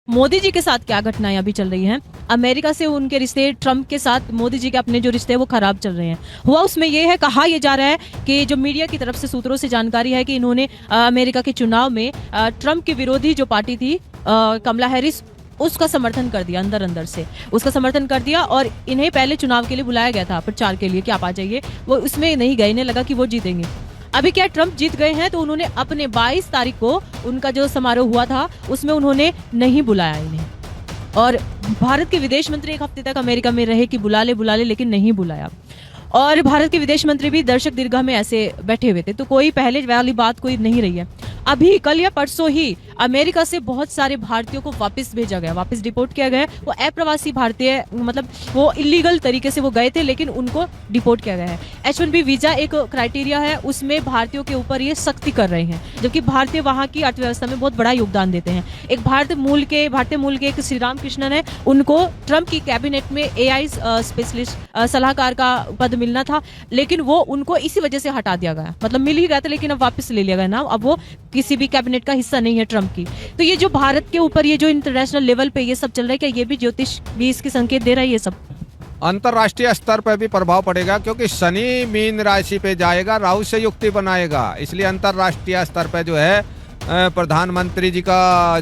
मोदी जी के साथ क्या घटनाएं अभी चल रही हैं। अमेरिका से उनके रिश्ते, ट्रंप के साथ मोदी जी के अपने जो रिश्ते हैं वो खराब चल रहे हैं। हुआ उसमें ये है, कहा यह जा रहा है कि जो मीडिया की तरफ से सूत्रों से जानकारी है कि इन्होंने अमेरिका के चुनाव में ट्रंप की विरोधी जो पार्टी थी कमला हैरिस, उसका समर्थन कर दिया, अंदर अंदर से उसका समर्थन कर दिया। और इन्हें पहले चुनाव के लिए बुलाया गया था प्रचार के लिए कि आप आ जाइए, वो उसमें नहीं गए, इन्हें लगा कि वो जीतेंगे। अभी क्या ट्रंप जीत गए हैं तो उन्होंने अपने 22 तारीख को उनका जो समारोह हुआ था उसमें उन्होंने नहीं बुलाया इन्हें। और भारत के विदेश मंत्री एक हफ्ते तक अमेरिका में रहे कि बुला ले लेकिन नहीं बुलाया। और भारत के विदेश मंत्री भी दर्शक दीर्घा में ऐसे बैठे हुए थे, तो कोई पहले वाली बात कोई नहीं रही है। अभी कल या परसों ही अमेरिका से बहुत सारे भारतीयों को वापस भेजा गया, वापस डिपोर्ट किया गया। वो अप्रवासी भारतीय, मतलब वो इलीगल तरीके से वो गए थे लेकिन उनको डिपोर्ट किया गया है। H1B वीजा एक क्राइटेरिया है, उसमें भारतीयों के ऊपर ये सख्ती कर रहे हैं, जबकि भारतीय वहाँ की अर्थव्यवस्था में बहुत बड़ा योगदान देते हैं। एक भारतीय मूल के एक श्री राम कृष्णन है, उनको ट्रंप की कैबिनेट में AI स्पेशलिस्ट सलाहकार का पद मिलना था, लेकिन वो उनको इसी वजह से हटा दिया गया। मतलब मिल ही गया था लेकिन अब वापस ले लिया गया ना, अब वो किसी भी कैबिनेट का हिस्सा नहीं है ट्रंप की। तो ये जो भारत के ऊपर ये जो इंटरनेशनल लेवल पे ये सब चल रहा है, क्या ये भी ज्योतिष भी इसके संकेत दे रहा है? ये सब अंतर्राष्ट्रीय स्तर पर भी प्रभाव पड़ेगा, क्योंकि शनि मीन राशि पे जाएगा, राहु से युक्ति बनाएगा। इसलिए अंतर्राष्ट्रीय स्तर पर जो है प्रधानमंत्री जी का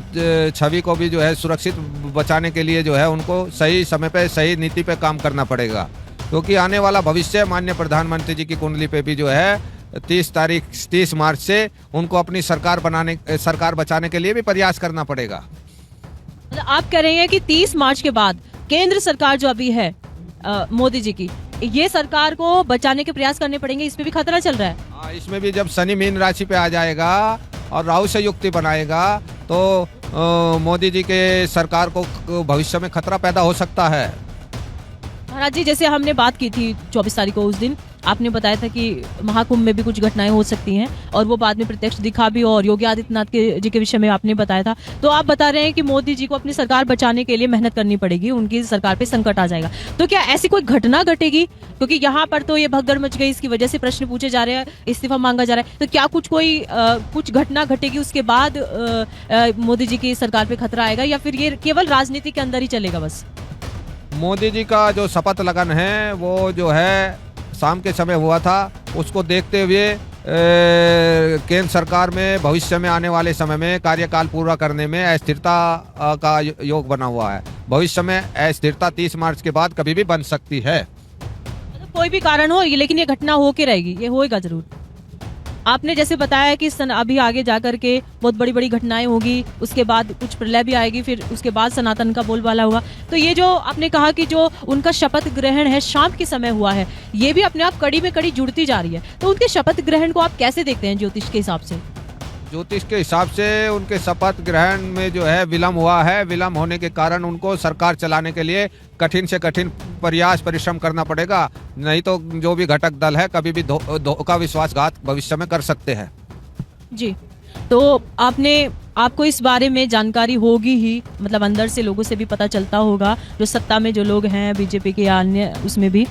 छवि को भी जो है सुरक्षित बचाने के लिए जो है उनको सही समय पे सही नीति पे काम करना पड़ेगा, क्योंकि आने वाला भविष्य माननीय प्रधानमंत्री जी की कुंडली पे भी जो है 30 मार्च से उनको अपनी सरकार बचाने के लिए भी प्रयास करना पड़ेगा। मतलब आप कह रहे हैं कि 30 मार्च के बाद केंद्र सरकार जो अभी है मोदी जी की, ये सरकार को बचाने के प्रयास करने पड़ेंगे, इसमें भी खतरा चल रहा है। इसमें भी जब शनि मीन राशि पे आ जाएगा और राहु से युक्ति बनाएगा तो मोदी जी के सरकार को भविष्य में खतरा पैदा हो सकता है। महाराज जी, जैसे हमने बात की थी 24 तारीख को, उस दिन आपने बताया था कि महाकुंभ में भी कुछ घटनाएं हो सकती हैं और वो बाद में प्रत्यक्ष दिखा भी, और योगी आदित्यनाथ जी के विषय में आपने बताया था। तो आप बता रहे हैं कि मोदी जी को अपनी सरकार बचाने के लिए मेहनत करनी पड़ेगी, उनकी सरकार पे संकट आ जाएगा। तो क्या ऐसी कोई घटना घटेगी? क्योंकि यहाँ पर तो ये भगदड़ मच गई, इसकी वजह से प्रश्न पूछे जा रहे हैं, इस्तीफा मांगा जा रहा है। तो क्या कुछ घटना घटेगी उसके बाद मोदी जी की सरकार पे खतरा आएगा, या फिर ये केवल राजनीति के अंदर ही चलेगा बस? मोदी जी का जो शपथ लगन है वो जो है शाम के समय हुआ था, उसको देखते हुए केंद्र सरकार में भविष्य में आने वाले समय में कार्यकाल पूरा करने में अस्थिरता का योग बना हुआ है। भविष्य में अस्थिरता 30 मार्च के बाद कभी भी बन सकती है। मतलब कोई भी कारण हो, लेकिन ये घटना होके रहेगी, ये होएगा जरूर। आपने जैसे बताया कि अभी आगे जाकर के बहुत बड़ी बड़ी घटनाएं होगी, उसके बाद कुछ प्रलय भी आएगी, फिर उसके बाद सनातन का बोलबाला होगा। तो ये जो आपने कहा कि जो उनका शपथ ग्रहण है शाम के समय हुआ है, ये भी अपने आप कड़ी में कड़ी जुड़ती जा रही है। तो उनके शपथ ग्रहण को आप कैसे देखते हैं ज्योतिष के हिसाब से? ज्योतिष के हिसाब से उनके शपथ ग्रहण में जो है विलम्ब हुआ है। विलम्ब होने के कारण उनको सरकार चलाने के लिए कठिन से कठिन प्रयास परिश्रम करना पड़ेगा, नहीं तो जो भी घटक दल है कभी भी धोखा विश्वासघात भविष्य में कर सकते हैं। जी, तो आपको इस बारे में जानकारी होगी ही, मतलब अंदर से लोगों से भी पता चलता होगा, जो सत्ता में जो लोग हैं बीजेपी के या अन्य उसमें भी,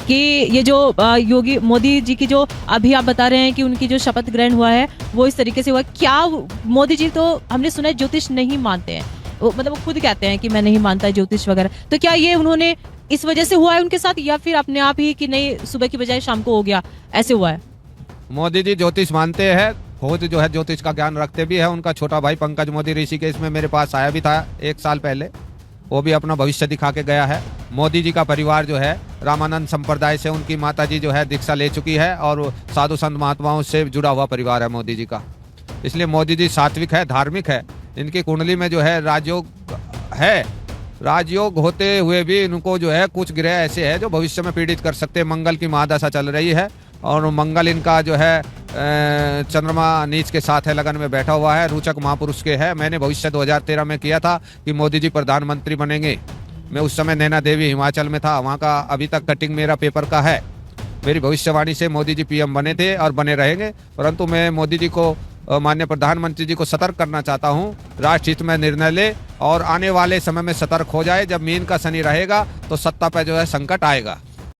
कि ये जो योगी मोदी जी की जो अभी आप बता रहे हैं कि उनकी जो शपथ ग्रहण हुआ है वो इस तरीके से हुआ। क्या मोदी जी, तो हमने सुना है ज्योतिष नहीं मानते हैं, मतलब वो खुद कहते हैं कि मैं नहीं मानता ज्योतिष वगैरह, तो क्या ये उन्होंने इस वजह से हुआ है उनके साथ, या फिर अपने आप ही कि नहीं सुबह की बजाय शाम को हो गया, ऐसे हुआ है? मोदी जी ज्योतिष मानते हैं, खुद जो है ज्योतिष का ज्ञान रखते भी है। उनका छोटा भाई पंकज मोदी ऋषिकेश में मेरे पास आया भी था 1 साल पहले, वो भी अपना भविष्य दिखा के गया है। मोदी जी का परिवार जो है रामानंद संप्रदाय से, उनकी माता जी जो है दीक्षा ले चुकी है और साधु संत महात्माओं से जुड़ा हुआ परिवार है मोदी जी का। इसलिए मोदी जी सात्विक है, धार्मिक है। इनकी कुंडली में जो है राजयोग है, राजयोग होते हुए भी इनको जो है कुछ ग्रह ऐसे है जो भविष्य में पीड़ित कर सकते हैं। मंगल की महादशा चल रही है और मंगल इनका जो है चंद्रमा नीच के साथ है, लगन में बैठा हुआ है, रोचक महापुरुष के है। मैंने भविष्य 2013 में किया था कि मोदी जी प्रधानमंत्री बनेंगे। मैं उस समय नैना देवी हिमाचल में था, वहाँ का अभी तक कटिंग मेरा पेपर का है। मेरी भविष्यवाणी से मोदी जी PM बने थे और बने रहेंगे, परंतु मैं मोदी जी को, माननीय प्रधानमंत्री जी को सतर्क करना चाहता हूँ, राष्ट्र हित में निर्णय ले और आने वाले समय में सतर्क हो जाए। जब मीन का शनि रहेगा तो सत्ता पर जो है संकट आएगा।